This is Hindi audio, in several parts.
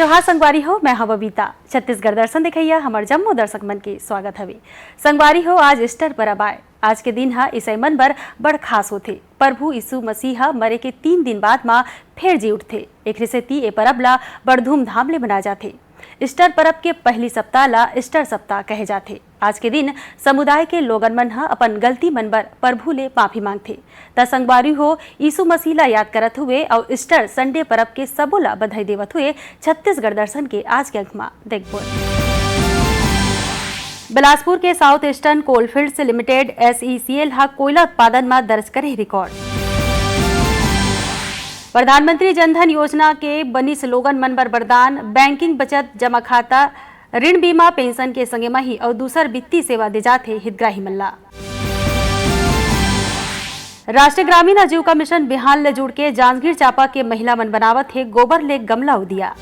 जोहार संगवारी हो, मैं हवा बीता छत्तीसगढ़ दर्शन दिखैया हमार जम्मो दर्शक मन के स्वागत हवे। संगवारी हो, आज ईस्टर परब आए। आज के दिन ईसाई मन बर बड़ खास होथे। प्रभु यीशु मसीह मरे के 3 दिन बाद में फिर जी उठथे। एक सेती ए परब ला बड़ धूमधाम ले मनाए जाथे। ईस्टर परब के पहली सप्ताह ला ईस्टर सप्ताह कहे जाथे। आज के दिन समुदाय के लोगन मन अपन गलती मन बर प्रभु ले माफी मांगथे। त संगवारी हो, यीशु मसीह ला याद करत हुए और ईस्टर संडे परब के सबो ला बधाई देवत हुए छत्तीसगढ़ दर्शन के आज के अंक में देखबो। बिलासपुर के south eastern coalfields limited SECL कोयला उत्पादन में दर्ज करे रिकॉर्ड। प्रधानमंत्री जनधन योजना के बनी स्लोगन मन बर वरदान, बैंकिंग, बचत, जमा खाता, ऋण, बीमा, पेंशन के संगे मही और दूसर वित्तीय सेवा दे जाथे हितग्राही मन ला। राष्ट्रीय ग्रामीण आजीविका मिशन बिहान ले जुड़ के जांजगीर चांपा के महिला मन बनावत है गोबर ले गमला उदिया।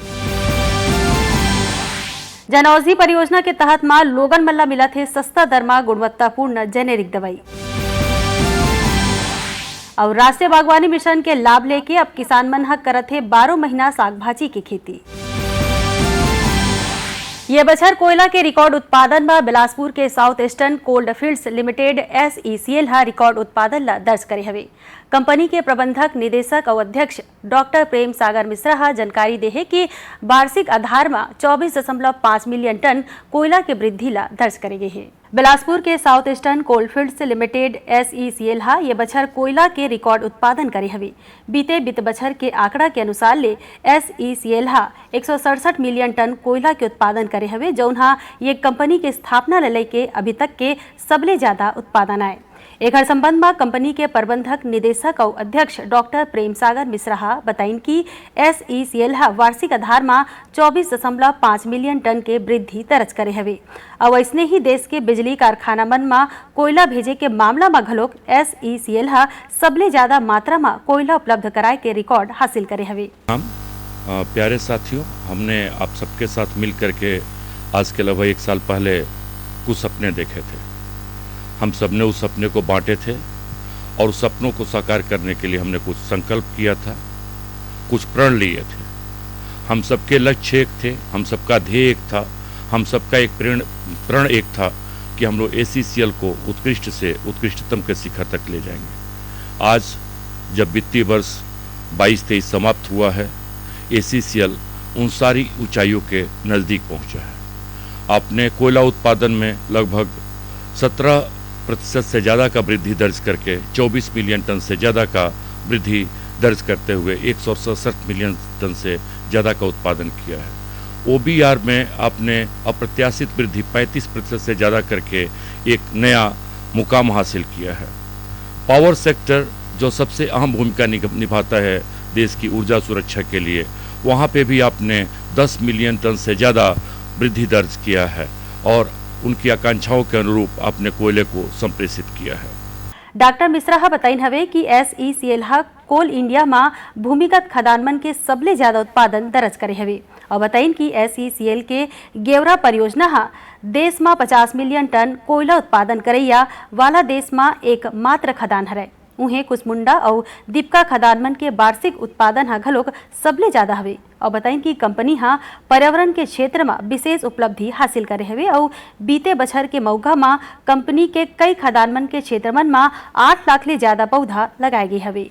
जन औषधि परियोजना के तहत मां लोगन मन ला मिलत है सस्ता दर में गुणवत्तापूर्ण जेनेरिक दवाई। और राष्ट्रीय बागवानी मिशन के लाभ लेके अब किसान मन करत है 12 महीना साग भाजी की खेती। ये बछर कोयला के रिकॉर्ड उत्पादन में बिलासपुर के south eastern cold fields limited SECL record उत्पादन ला दर्ज करे हवे। कंपनी के प्रबंधक, निदेशक और अध्यक्ष डॉक्टर प्रेम सागर मिश्रा जानकारी दे है कि वार्षिक आधार में 24.5 मिलियन टन कोयला के वृद्धि ला दर्ज करे गए है। बिलासपुर के south eastern coalfields limited SECL ये बछर कोयला के रिकॉर्ड उत्पादन करे हवे। बीते वित्त बछर के आंकड़ा के अनुसार ले SECL 167 मिलियन टन कोयला के उत्पादन करे हवे, जौन ये कंपनी के स्थापना ले के अभी तक के सबले ज्यादा उत्पादन आए। एक संबंध में कंपनी के प्रबंधक, निदेशक और अध्यक्ष डॉक्टर प्रेम सागर मिश्रा बताइन कि SECL वार्षिक आधार में 24.5 मिलियन टन के वृद्धि दर्ज करे हवे। और ऐसने ही देश के बिजली कारखाना मन में कोयला भेजे के मामला में घलोक SECL सबले ज्यादा मात्रा में कोयला उपलब्ध कराए के रिकॉर्ड हासिल करे हवे। प्यारे साथियों, हमने आप सबके साथ मिल करके आज के लगभग 1 साल पहले कुछ सपने देखे थे। हम सबने उस सपने को बांटे थे और उस सपनों को साकार करने के लिए हमने कुछ संकल्प किया था, कुछ प्रण लिए थे। हम सबके लक्ष्य एक थे, हम सबका ध्येय एक था, हम सबका एक प्रण एक था कि हम लोग SECL को उत्कृष्ट से उत्कृष्टतम के शिखर तक ले जाएंगे। आज जब वित्तीय वर्ष 22-23 समाप्त हुआ है, SECL उन सारी ऊंचाइयों के नज़दीक पहुंचा है। अपने कोयला उत्पादन में लगभग 17% से ज़्यादा का वृद्धि दर्ज करके 24 मिलियन टन से ज़्यादा का वृद्धि दर्ज करते हुए 167 मिलियन टन से ज़्यादा का उत्पादन किया है। OBR में आपने अप्रत्याशित वृद्धि 35% से ज़्यादा करके एक नया मुकाम हासिल किया है। पावर सेक्टर जो सबसे अहम भूमिका निभाता है देश की ऊर्जा सुरक्षा के लिए, वहाँ पे भी आपने 10 मिलियन टन से ज़्यादा वृद्धि दर्ज किया है और उनकी आकांक्षाओं के अनुरूप अपने कोयले को संप्रेषित किया है। डॉक्टर मिश्रा बताइन हवे कि SECL कोल इंडिया में भूमिगत खदान मन के सबले ज्यादा उत्पादन दर्ज करे हवे और बताइन कि SECL के गेवरा परियोजना देश में 50 मिलियन टन कोयला उत्पादन करैया वाला देश में एक मात्र खदान हरे। उन्हें कुसमुंडा और दीपका खदान मन के वार्षिक उत्पादन घलोक सबले ज्यादा हवे और बताइन कि कंपनी पर्यावरण के क्षेत्र में विशेष उपलब्धि हासिल करे हवे और बीते बछर के मौका में कंपनी के कई खदान मन के क्षेत्र मन में 8 लाख ले ज्यादा पौधा लगाए गए हवे।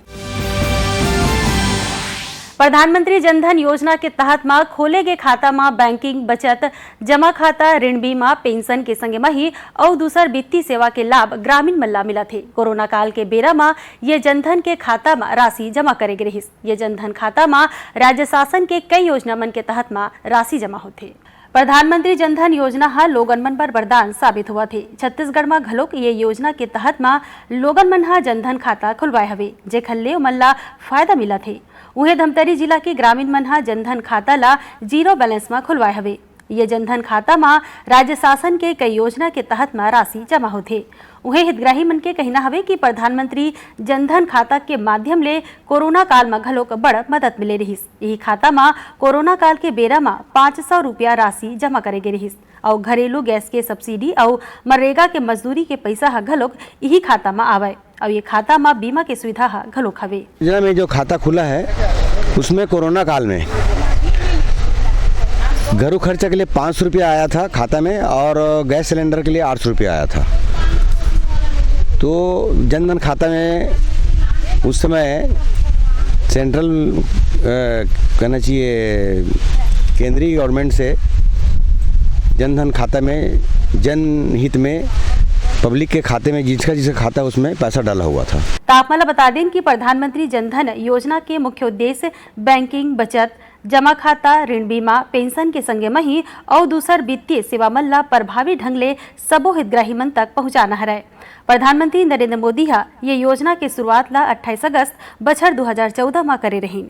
प्रधानमंत्री जनधन योजना के तहत में खोले गए खाता में बैंकिंग, बचत, जमा खाता, ऋण, बीमा, पेंशन के संगे मही और दूसर वित्तीय सेवा के लाभ ग्रामीण मन ला मिला थे। कोरोना काल के बेरा में ये जनधन के खाता में राशि जमा करे गए रहिस। ये जनधन खाता में राज्य शासन के कई योजना मन के तहत में राशि जमा होते। प्रधानमंत्री जनधन योजना लोगन मन पर वरदान साबित हुआ थे। छत्तीसगढ़ में घलोक ये योजना के तहत में लोगन मन जनधन खाता खुलवाए हवे, जे खल्ले मन ला फायदा मिला थे। उन्हें धमतरी जिला के ग्रामीण मन जनधन खाता ला 0 बैलेंस में खुलवाए हवे। ये जनधन खाता में राज्य शासन के कई योजना के तहत में राशि जमा होते। उन्हें हितग्राही मन के कहना हवे कि प्रधानमंत्री जनधन खाता के माध्यम ले कोरोना काल में घलोक बड़ मदद मिले रहिस। यही खाता में कोरोना काल के बेरा में 500 रुपया राशि जमा करे गे रहिस और घरेलू गैस के सब्सिडी और मनरेगा के मजदूरी के पैसा घलोक यही खाता में आवे और ये खाता में बीमा के सुविधा घलोक हवे। योजना में जो खाता खुला है उसमें कोरोना काल में घरू खर्चा के लिए 500 रुपया आया था खाता में और गैस सिलेंडर के लिए 800 रुपया आया था। तो जनधन खाता में उस समय सेंट्रल कहना चाहिए केंद्रीय गवर्नमेंट से जनधन खाता में जनहित में पब्लिक के खाते में जिसका खाता उसमें पैसा डाला हुआ था। तापमाला बता दें कि प्रधानमंत्री जनधन योजना के मुख्य उद्देश्य बैंकिंग, बचत, जमा खाता, ऋण बीमा, पेंशन के संगे मही और दूसर वित्तीय सेवा मन ला प्रभावी ढंग ले सबो हितग्राही मन तक पहुंचाना है। प्रधानमंत्री नरेंद्र मोदी हा ये योजना के शुरुआत ला 28 अगस्त बछर 2014 में करे रही।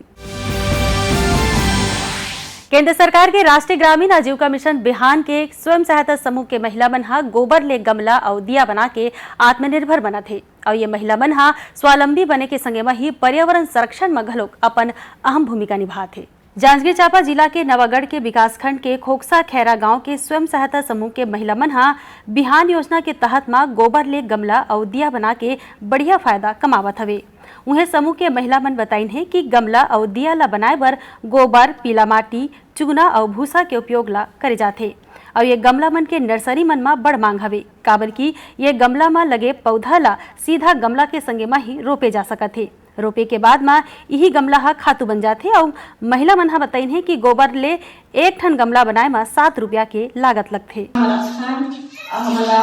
केंद्र सरकार के राष्ट्रीय ग्रामीण आजीविका मिशन बिहान के स्वयं सहायता समूह के महिला मन हा गोबर ले गमला और दिया बना के आत्मनिर्भर बना थे और ये महिला मन हा स्वावलंबी बने के संगे ही पर्यावरण संरक्षण में घलोक अपन अहम भूमिका निभा थे। जांजगीर चांपा जिला के नवागढ़ के विकासखंड के खोखसा खैरा गांव के स्वयं सहायता समूह के महिला मन हा बिहान योजना के तहत में गोबर ले गमला और दिया बना के बढ़िया फायदा कमावत हवे। उन्हें समूह के महिला मन बताइन है कि गमला और दिया ला बनाए बर गोबर, पीला माटी, चूना और भूसा के उपयोग ला करे जाते और ये गमला मन के नर्सरी मन में बड़ मांग हवे काबर की ये गमला में लगे पौधा ला सीधा गमला के संगे में ही रोपे जा सकत है। रोपे के बाद में यही गमला हा खातू बन जाते और महिला मन हा बताइन है कि गोबर ले 1 टन गमला बनाए में 7 रुपया के लागत लगथे। गमला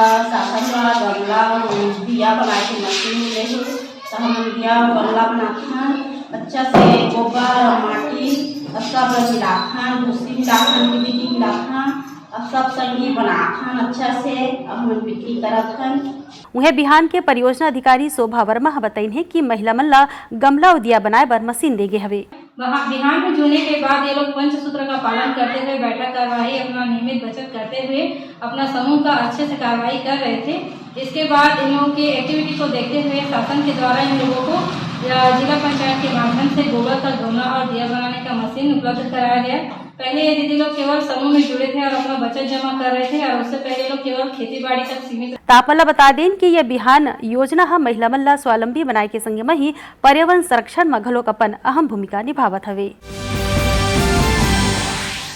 बनाथन अच्छा से गोबर और माटी सब मिलाथन, भूसी मिलाथन, मिट्टी मिलाथन और सब संगी बनाथन अच्छा से हम बिक्री करथन। उन्हें बिहान के परियोजना अधिकारी शोभा वर्मा बताइन है कि महिला मन ला गमला और दिया बनाए बर मशीन देगे हवे। बिहान में जुड़ने के बाद ये लोग पंचसूत्र का पालन करते हुए बैठक कार्यवाही अपना नियमित बचत करते हुए अपना समूह का अच्छे से कार्रवाई कर रहे थे। इसके बाद इन लोगों की एक्टिविटी को देखते हुए शासन के द्वारा इन लोगों को जिला पंचायत के माध्यम से गोबर का गमला और दिया बनाने का मशीन उपलब्ध कराया गया। पहले ये दीदी लोग केवल समूह में जुड़े थे और अपना बचत जमा कर रहे थे और उससे पहले लोग केवल खेती बाड़ी तक सीमित। तापमाला बता दें कि यह बिहान योजना हा महिला मन ला स्वावलंबी बनाए के संगे में ही पर्यावरण संरक्षण में घलोक अपन अहम भूमिका निभावत हवे।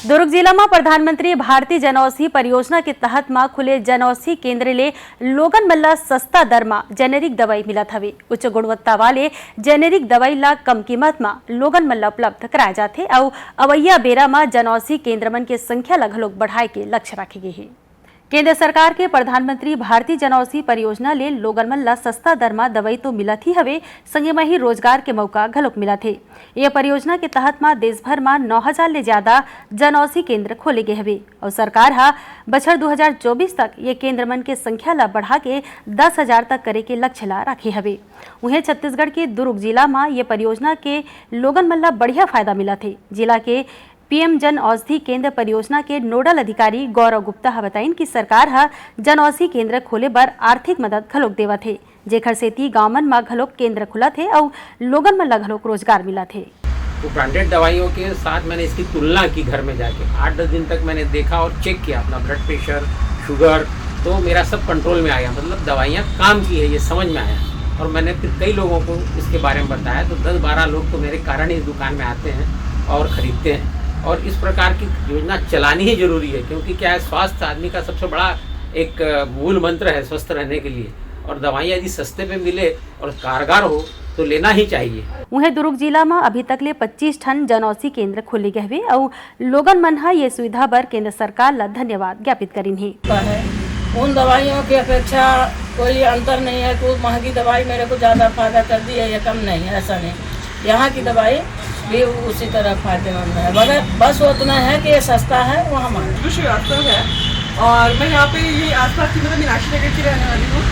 दुर्ग जिला में प्रधानमंत्री भारतीय जनऔषधि परियोजना के तहत में खुले जनऔषधि केंद्र ले लोगन मन ला सस्ता दर में जेनेरिक दवाई मिलत हवे। उच्च गुणवत्ता वाले जेनेरिक दवाई ला कम कीमत में लोगन मन ला उपलब्ध कराए जाथे और अवैया बेरा में जनऔषधि केंद्र मन के संख्या ला घलोक बढ़ाए के लक्ष्य रखे गए हैं। केंद्र सरकार के प्रधानमंत्री भारतीय जनऔषधि परियोजना ले लोगन मन ला सस्ता दर में दवाई तो मिलत ही हवे संगे में ही रोजगार के मौका घलोक मिलत है। यह परियोजना के तहत में देश भर में 9000 ले ज्यादा जनऔषधि केंद्र खोले गए हवे और सरकार हा बछर 2024 तक ये केंद्र मन के संख्या ला बढ़ा के 10,000 तक करे के लक्ष्य ला रखे हवे। उन्हें छत्तीसगढ़ के दुर्ग जिला में ये परियोजना के लोगन मन ला बढ़िया फायदा मिलत है। जिला के पीएम जन औषधि केंद्र परियोजना के नोडल अधिकारी गौरव गुप्ता हा बताइन कि सरकार हा जन औषधि केंद्र खोले बर आर्थिक मदद घलोक देवत है जेखर सेती गांव मन में घलोक केंद्र खुलत है और लोगन मन ला घलोक रोजगार मिलत है। तो ब्रांडेड दवाइयों के साथ मैंने इसकी तुलना की घर में जाके 8-10 दिन तक मैंने देखा और चेक किया अपना ब्लड प्रेशर, शुगर, तो मेरा सब कंट्रोल में आ गया। मतलब दवाइयाँ काम की है ये समझ में आया और मैंने फिर कई लोगों को इसके बारे में बताया। तो 10-12 लोग तो मेरे कारण इस दुकान में आते हैं और ख़रीदते हैं और इस प्रकार की योजना चलानी ही जरूरी है क्योंकि क्या है, स्वास्थ्य आदमी का सबसे बड़ा एक मूल मंत्र है स्वस्थ रहने के लिए और दवाइयाँ यदि सस्ते पे मिले और कारगर हो तो लेना ही चाहिए। उन्हें दुर्ग जिला में अभी तक ले 25 टन जनऔषधि केंद्र खोले गए हुए और लोगन मन हा ये सुविधा बर केंद्र सरकार ला धन्यवाद ज्ञापित करीन है। उन दवाइयों की अपेक्षा कोई अंतर नहीं है। कोई महंगी दवाई मेरे को ज़्यादा फायदा कर दी है या कम नहीं है, ऐसा नहीं। यहाँ की दवाई भी उसी तरह फायदेमंद है, मगर बस उतना है कि ये सस्ता है। वो हमारा श्रीवास्तव है और मैं यहाँ पे ये आसपास की मतलब मीनाक्षी नगर की रहने वाली हूँ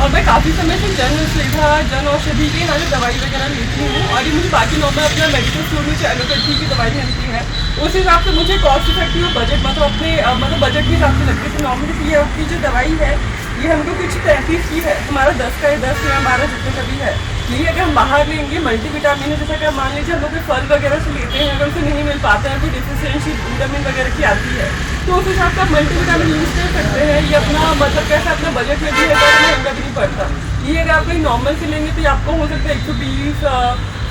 और मैं काफ़ी समय से जन सुविधा जन औषधि की ना दवाई वगैरह लेती हूँ और ये मुझे बाकी नॉर्मल अपना मेडिकल स्टोर में एलोपैथी की दवाई मिलती है। उस हिसाब से मुझे कॉस्ट इफेक्टिव बजट मतलब अपने मतलब बजट के हिसाब से लगती है। नॉर्मली ये आपकी जो दवाई है ये हमको कुछ 33 की है, हमारा 10 का है, 10 या 12 जितने का भी है। ये अगर हम बाहर लेंगे मल्टीविटामिन है, जैसा कि आप मान लीजिए हम लोग फल वगैरह से लेते हैं, अगर उसे नहीं मिल पाता है कोई डिफिशियंसी विटामिन वगैरह की आती है तो उस हिसाब से आप मल्टीविटामिन यूज कर सकते हैं। ये अपना मतलब कैसा अपना बजट में भी है तो महंगा भी नहीं पड़ता। ये अगर आप कहीं नॉर्मल से लेंगे तो आपको हो सकता है 120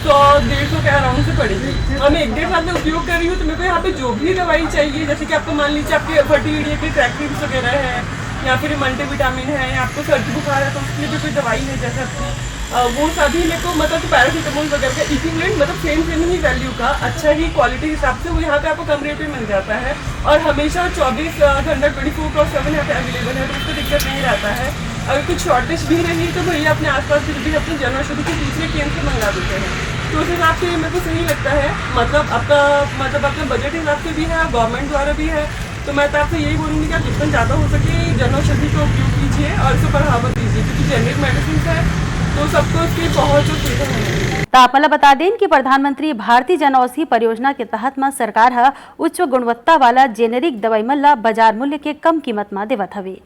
100-150 के अराउंड से पड़ेगी। हाँ, मैं 1-1.5 साल में उपयोग कर रही हूँ, तो मेरे को यहाँ पे जो भी दवाई चाहिए, जैसे कि आपको मान लीजिए आपके फर्टिलिटी के ट्रैक्टिव्स वगैरह है, या फिर मल्टीविटामिन है, या आपको सर्दी बुखार है तो उसके लिए भी कोई दवाई है जैसे आपकी वो सभी मेरे को मतलब पैरासीटामोल वगैरह का इक्विवेलेंट मतलब सेम ही वैल्यू का अच्छा ही क्वालिटी हिसाब से वो यहाँ पे आपको कम रेट में मिल जाता है। और हमेशा 24 घंटा 24/7 यहाँ पे अवेलेबल है, तो उसको दिक्कत नहीं रहता है। अगर कुछ शॉर्टेज भी रही तो भैया अपने आसपास फिर भी अपने जन औषधि के तीसरे केंद्र से मंगा देते हैं, तो उस हिसाब से मेरे को सही लगता है। मतलब आपका बजट हिसाब से भी है, गवर्नमेंट द्वारा भी है, तो मैं तो आपसे यही बोलूँगी कि आप जितना ज़्यादा हो सके जन औषधि का उपयोग कीजिए और इसे बढ़ावा दीजिए, क्योंकि जेनरिक मेडिसिन है तो सबको इसकी पहुँच और सुविधा है। तापमला बता दें कि प्रधानमंत्री भारतीय जन औषधि परियोजना के तहत में सरकार है उच्च गुणवत्ता वाला जेनेरिक दवाई मल्ला बाजार मूल्य के कम कीमत में देवत हवे।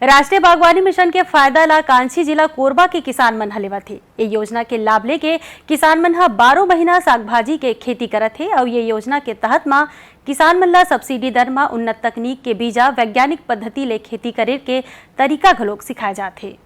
राष्ट्रीय बागवानी मिशन के फायदा ला कांची जिला कोरबा के किसान मन हलेवा थे। ये योजना के लाभ लेके किसान मन 12 महीना साग भाजी के खेती करत थे और ये योजना के तहत में किसान मन ला सब्सिडी दर में उन्नत तकनीक के बीजा वैज्ञानिक पद्धति ले खेती करे के तरीका घलोक सिखाए जाते।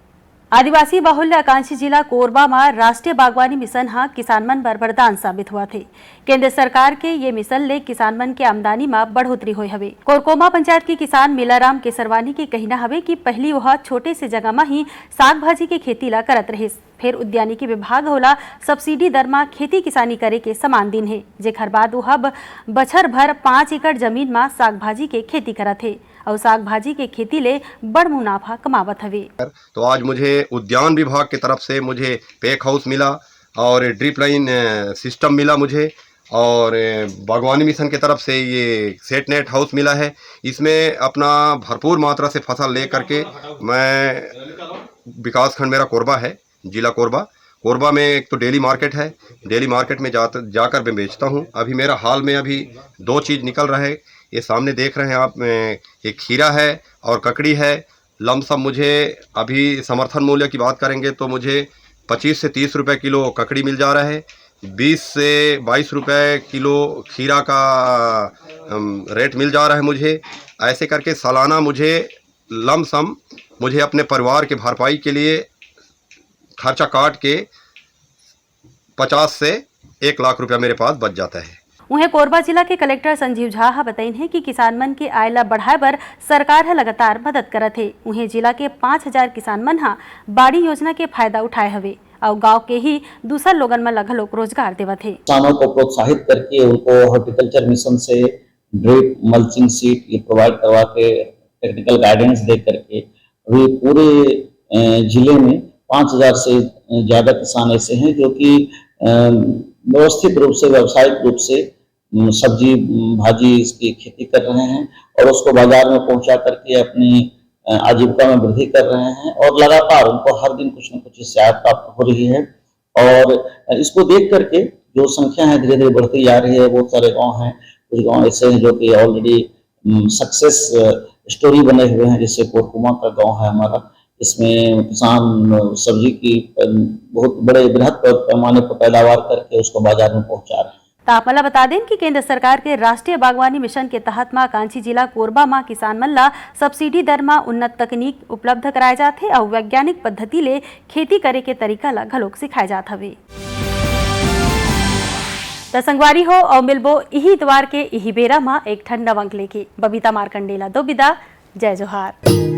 आदिवासी बाहुल्य आकांक्षी जिला कोरबा में राष्ट्रीय बागवानी मिशन हाँ किसान मन बर वरदान साबित हुआ थे। केंद्र सरकार के ये मिशन ले किसान मन के आमदनी में बढ़ोतरी हुई हवे। कोरकोमा पंचायत के किसान मेलाराम केसरवानी के कहना हवे कि पहली वह छोटे से जगह में ही साग भाजी के खेती ला करत रहे, फिर उद्यानिकी विभाग होला सब्सिडी दर में खेती किसानी करे के समान दिन है, जेखर बाद वह बछर भर 5 एकड़ जमीन में साग भाजी के खेती करत है और साग भाजी के खेती ले बड़ मुनाफा कमावत हवे। तो आज मुझे उद्यान विभाग की तरफ से मुझे पैक हाउस मिला और ड्रिप लाइन सिस्टम मिला मुझे, और बागवानी मिशन की तरफ से ये सेट नेट हाउस मिला है। इसमें अपना भरपूर मात्रा से फसल ले करके मैं, विकास खंड मेरा कोरबा है, जिला कोरबा में एक तो डेली मार्केट है, डेली मार्केट में जाकर मैं बेचता हूँ। अभी मेरा हाल में अभी 2 चीज़ निकल रहा है, ये सामने देख रहे हैं आप, एक खीरा है और ककड़ी है। लमसम मुझे अभी समर्थन मूल्य की बात करेंगे तो मुझे 25 से 30 रुपए किलो ककड़ी मिल जा रहा है, 20 से 22 रुपए किलो खीरा का रेट मिल जा रहा है मुझे। ऐसे करके सालाना मुझे लमसम मुझे अपने परिवार के भरपाई के लिए खर्चा काट के 50 से 1 लाख रुपया मेरे पास बच जाता है। उन्हें कोरबा जिला के कलेक्टर संजीव झा बताइन है कि किसान मन के आय ला बढ़ाए बर सरकार है लगातार मदद करत है। उन्हें जिला के 5000 किसान मन हा बाड़ी योजना के फायदा उठाए हवे और गांव के ही दूसर लोगन में लगल रोजगार देवत है। किसानों को प्रोत्साहित करके उनको हॉर्टिकल्चर मिशन से ड्रिप मल्चिंग सीट ये प्रोवाइड करवा के टेक्निकल गाइडेंस दे करके अभी पूरे जिले में 5000 से ज्यादा किसान ऐसे हैं जो कि व्यवस्थित रूप से व्यावसायिक रूप से सब्जी भाजी इसकी खेती कर रहे हैं और उसको बाजार में पहुंचा करके अपनी आजीविका में वृद्धि कर रहे हैं और लगातार उनको हर दिन कुछ न कुछ इससे आय प्राप्त हो रही है। और इसको देख करके जो संख्या है धीरे धीरे बढ़ती जा रही है। बहुत सारे गांव हैं, कुछ गांव ऐसे हैं जो कि ऑलरेडी सक्सेस स्टोरी बने हुए हैं, जैसे कोरकुमा का गाँव है हमारा, इसमें किसान सब्जी की बहुत बड़े बृहद पैमाने पर पैदावार करके उसको बाजार में पहुंचा रहे हैं। तापमला बता दें कि केंद्र सरकार के राष्ट्रीय बागवानी मिशन के तहत मां कांची जिला कोरबा मां किसान मन ला सब्सिडी दर में उन्नत तकनीक उपलब्ध कराए जाते और वैज्ञानिक पद्धति ले खेती करे के तरीका ला घलोक सिखाए जात हवे। संगवारी हो और मिलबो इही द्वार के इही बेरा मां एक ठन नवंक लेके बबीता मार्कंडेला दो बिदा। जय जोहार।